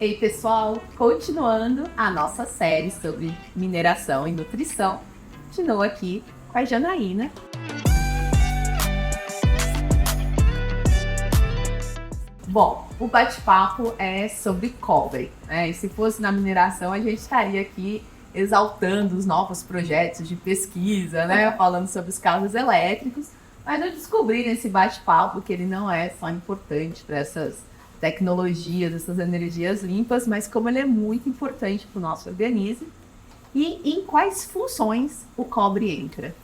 Ei, pessoal, continuando a nossa série sobre mineração e nutrição, continuo aqui com a Janaína. Bom, o bate-papo é sobre cobre, né? E se fosse na mineração, a gente estaria aqui exaltando os novos projetos de pesquisa, né? Falando sobre os carros elétricos, mas eu descobri nesse bate-papo que ele não é só importante para essas tecnologias, essas energias limpas, mas como ele é muito importante para o nosso organismo e em quais funções o cobre entra.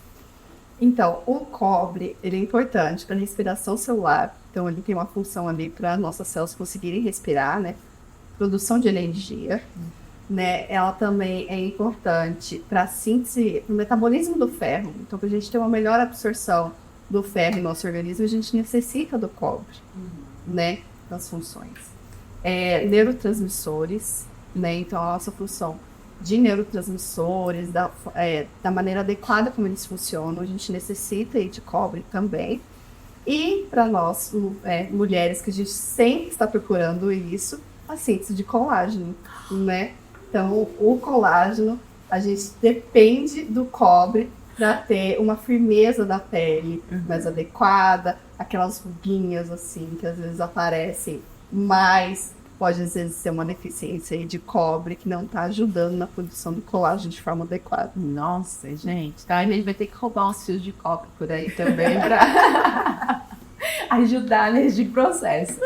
Então, o cobre, ele é importante para a respiração celular. Então, ele tem uma função ali para nossas células conseguirem respirar, né? Produção de energia, né? Ela também é importante para a síntese, para o metabolismo do ferro. Então, para a gente ter uma melhor absorção do ferro no nosso organismo, a gente necessita do cobre, né? Das funções. Neurotransmissores, né? Então, a nossa função de neurotransmissores, da maneira adequada como eles funcionam, a gente necessita de cobre também. E para nós, mulheres, que a gente sempre está procurando isso, a síntese de colágeno, né? Então, o colágeno, a gente depende do cobre para ter uma firmeza da pele mais adequada, aquelas ruguinhas assim, que às vezes aparecem, mas pode às vezes ser uma deficiência aí de cobre que não está ajudando na produção do colágeno de forma adequada. Nossa, gente, então a gente vai ter que roubar uns fios de cobre por aí também para ajudar nesse processo.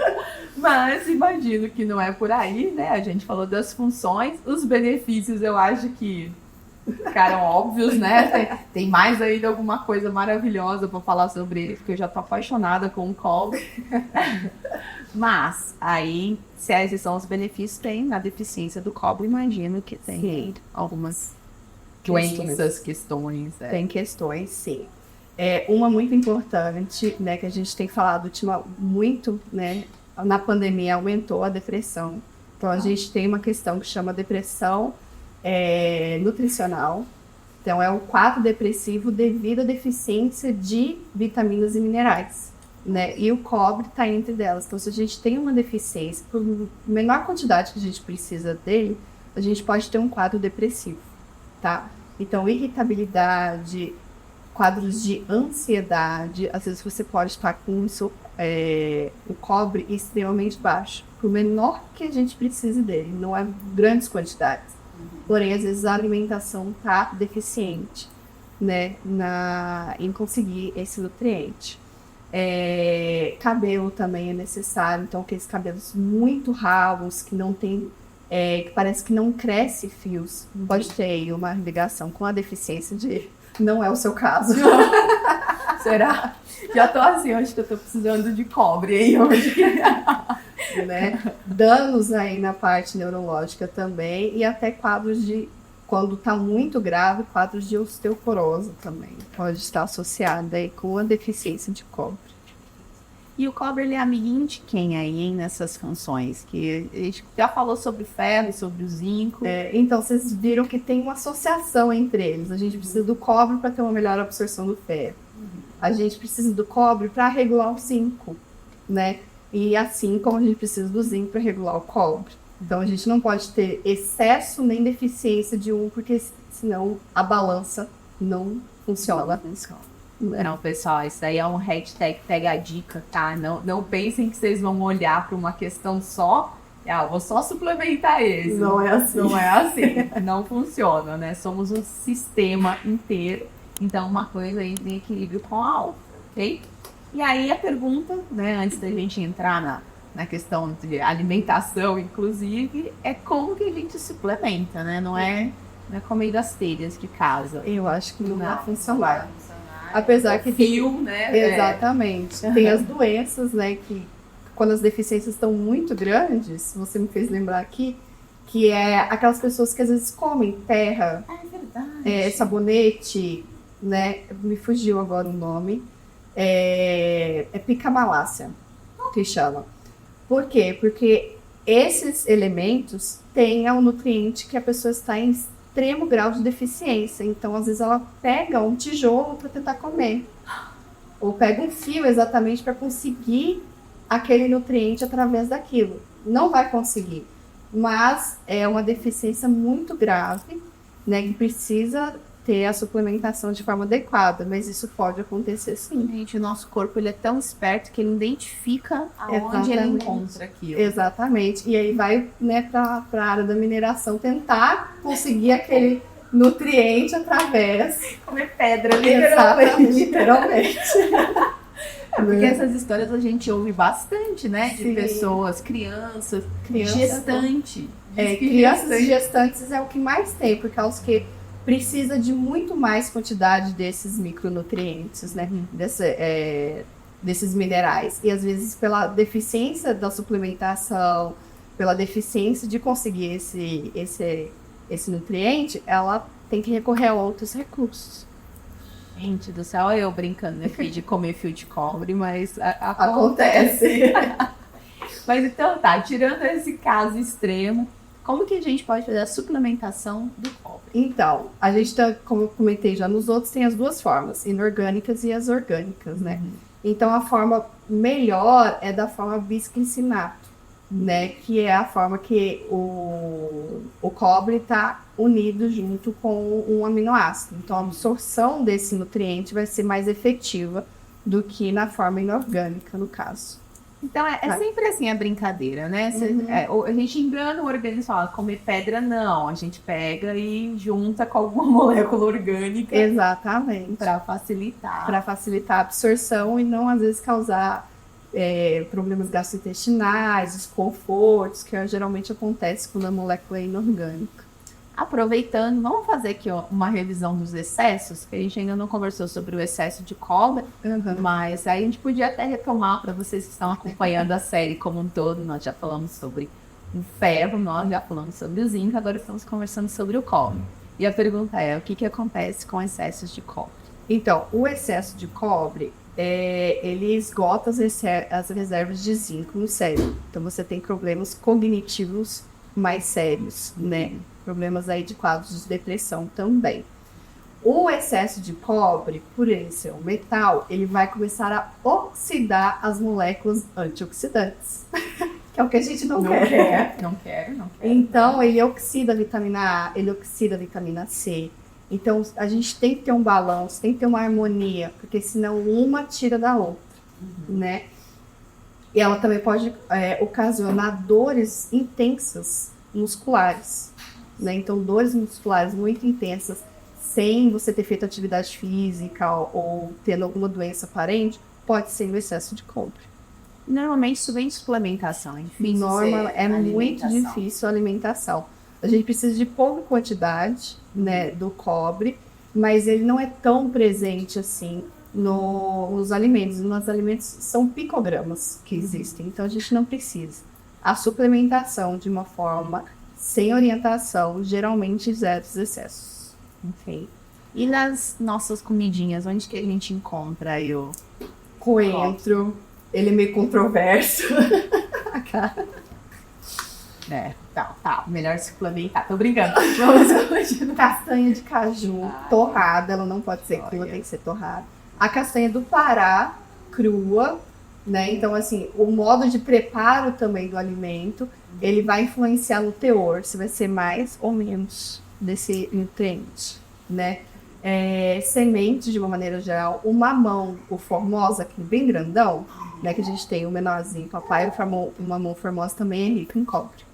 Mas imagino que não é por aí, né? A gente falou das funções, os benefícios eu acho que ficaram óbvios, né? Tem mais ainda alguma coisa maravilhosa para falar sobre ele, porque eu já tô apaixonada com o cobre. Mas aí, se esses são os benefícios, tem na deficiência do cobre, imagino que tem Sim. algumas doenças, questões. Tem questões, sim. Uma muito importante, né, que a gente tem falado muito, né, na pandemia aumentou a depressão. Então, a gente tem uma questão que chama depressão nutricional. Então, é um quadro depressivo devido à deficiência de vitaminas e minerais, né? E o cobre está entre delas. Então, se a gente tem uma deficiência, por menor quantidade que a gente precisa dele, a gente pode ter um quadro depressivo, tá? Então, irritabilidade, quadros de ansiedade, às vezes você pode estar com isso, o cobre extremamente baixo, por menor que a gente precise dele, não é grandes quantidades. Porém, às vezes a alimentação está deficiente, né, em conseguir esse nutriente. Cabelo também é necessário, então aqueles cabelos muito ralos, que não tem, que parece que não cresce fios, pode ter aí uma ligação com a deficiência de... Não é o seu caso. Será? Já tô assim, acho que eu tô precisando de cobre aí hoje. Né? Danos aí na parte neurológica também, e até quadros de, quando está muito grave, quadros de osteoporose também pode estar associado aí com a deficiência de cobre. E o cobre, ele é amiguinho de quem aí, hein, nessas funções? Que a gente já falou sobre o ferro, sobre o zinco. Então, vocês viram que tem uma associação entre eles. A gente precisa do cobre para ter uma melhor absorção do ferro. A gente precisa do cobre para regular o zinco, né? E assim como a gente precisa do zinco para regular o cobre. Então, a gente não pode ter excesso nem deficiência de um, porque senão a balança não funciona. Não, pessoal, isso aí é um hashtag pega a dica, tá? Não pensem que vocês vão olhar para uma questão só. Vou só suplementar esse. Não é assim. Não é assim. Não funciona, né? Somos um sistema inteiro. Então, uma coisa aí em equilíbrio com a outra, ok? E aí a pergunta, né, antes da gente entrar na questão de alimentação, inclusive, é como que a gente suplementa, né? Não é comer das telhas de casa. Eu acho que não vai funcionar. Apesar que fio, né? Exatamente. Tem as doenças, né, que quando as deficiências estão muito grandes, você me fez lembrar aqui, que é aquelas pessoas que às vezes comem terra, verdade. Sabonete, né? Me fugiu agora o nome. Picamalácia, que chama. Por quê? Porque esses elementos têm o nutriente que a pessoa está em extremo grau de deficiência. Então, às vezes, ela pega um tijolo para tentar comer. Ou pega um fio exatamente para conseguir aquele nutriente através daquilo. Não vai conseguir. mas é uma deficiência muito grave, né, que precisa ter a suplementação de forma adequada, mas isso pode acontecer sim. Gente, o nosso corpo ele é tão esperto que ele identifica aonde ele Exatamente. encontra aquilo. Exatamente. E aí vai, né, para a área da mineração tentar conseguir aquele nutriente através. Comer pedra, Exatamente, literalmente. Porque essas histórias a gente ouve bastante, né? De Sim. pessoas, crianças, Criança, gestante. crianças e gestantes é o que mais tem, por causa que precisa de muito mais quantidade desses micronutrientes, né? Desses minerais. E às vezes pela deficiência da suplementação, pela deficiência de conseguir esse nutriente, ela tem que recorrer a outros recursos. Gente do céu, eu brincando aqui de comer fio de cobre, mas Acontece. Mas então tá, tirando esse caso extremo, como que a gente pode fazer a suplementação do cobre? Então, a gente tá, como eu comentei já nos outros, tem as duas formas, inorgânicas e as orgânicas, né? Então, a forma melhor é da forma bisglicinato, né? Que é a forma que o cobre está unido junto com um aminoácido. Então, a absorção desse nutriente vai ser mais efetiva do que na forma inorgânica, no caso. Então, é sempre assim a brincadeira, né? A gente engana o organismo, fala, comer pedra não. A gente pega e junta com alguma molécula orgânica. Exatamente. Para facilitar. Para facilitar a absorção e não, às vezes, causar problemas gastrointestinais, desconfortos, que geralmente acontece quando a molécula é inorgânica. Aproveitando, vamos fazer aqui uma revisão dos excessos, que a gente ainda não conversou sobre o excesso de cobre, mas aí a gente podia até retomar para vocês que estão acompanhando a série como um todo. Nós já falamos sobre o ferro, nós já falamos sobre o zinco, agora estamos conversando sobre o cobre. E a pergunta é, o que acontece com excessos de cobre? Então, o excesso de cobre, ele esgota as reservas de zinco no cérebro. Então, você tem problemas cognitivos mais sérios, né? Problemas aí de quadros de depressão também. O excesso de cobre, por ele ser um metal, ele vai começar a oxidar as moléculas antioxidantes, que é o que a gente não quer. Não quero. Então, ele oxida a vitamina A, ele oxida a vitamina C. Então, a gente tem que ter um balanço, tem que ter uma harmonia, porque senão uma tira da outra, né? E ela também pode ocasionar dores intensas musculares, né? Então, dores musculares muito intensas, sem você ter feito atividade física ou tendo alguma doença aparente, pode ser o excesso de cobre. Normalmente isso vem de suplementação, é difícil. É muito difícil a alimentação. A gente precisa de pouca quantidade, né, do cobre, mas ele não é tão presente assim nos alimentos. Nos alimentos são picogramas que existem, então a gente não precisa. A suplementação de uma forma sem orientação geralmente zera os excessos. Ok. E nas nossas comidinhas, onde que a gente encontra aí o coentro? Ele é meio controverso. Tá. Melhor suplementar. Tô brincando. Vamos continuar. Castanha de caju torrada, ela não pode ser crua, tem que ser torrada. A castanha do Pará, crua, né? Então, assim, o modo de preparo também do alimento, ele vai influenciar no teor, se vai ser mais ou menos desse nutriente, né? Sementes, de uma maneira geral, o mamão, o formosa, aquele bem grandão, né? Que a gente tem o menorzinho, papai, o mamão formosa também é rico em cobre.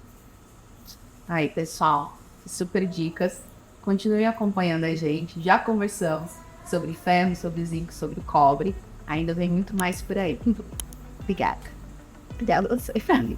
Aí, pessoal, super dicas. Continuem acompanhando a gente. Já conversamos sobre ferro, sobre zinco, sobre cobre. Ainda vem muito mais por aí. Obrigada. Obrigada a você, família.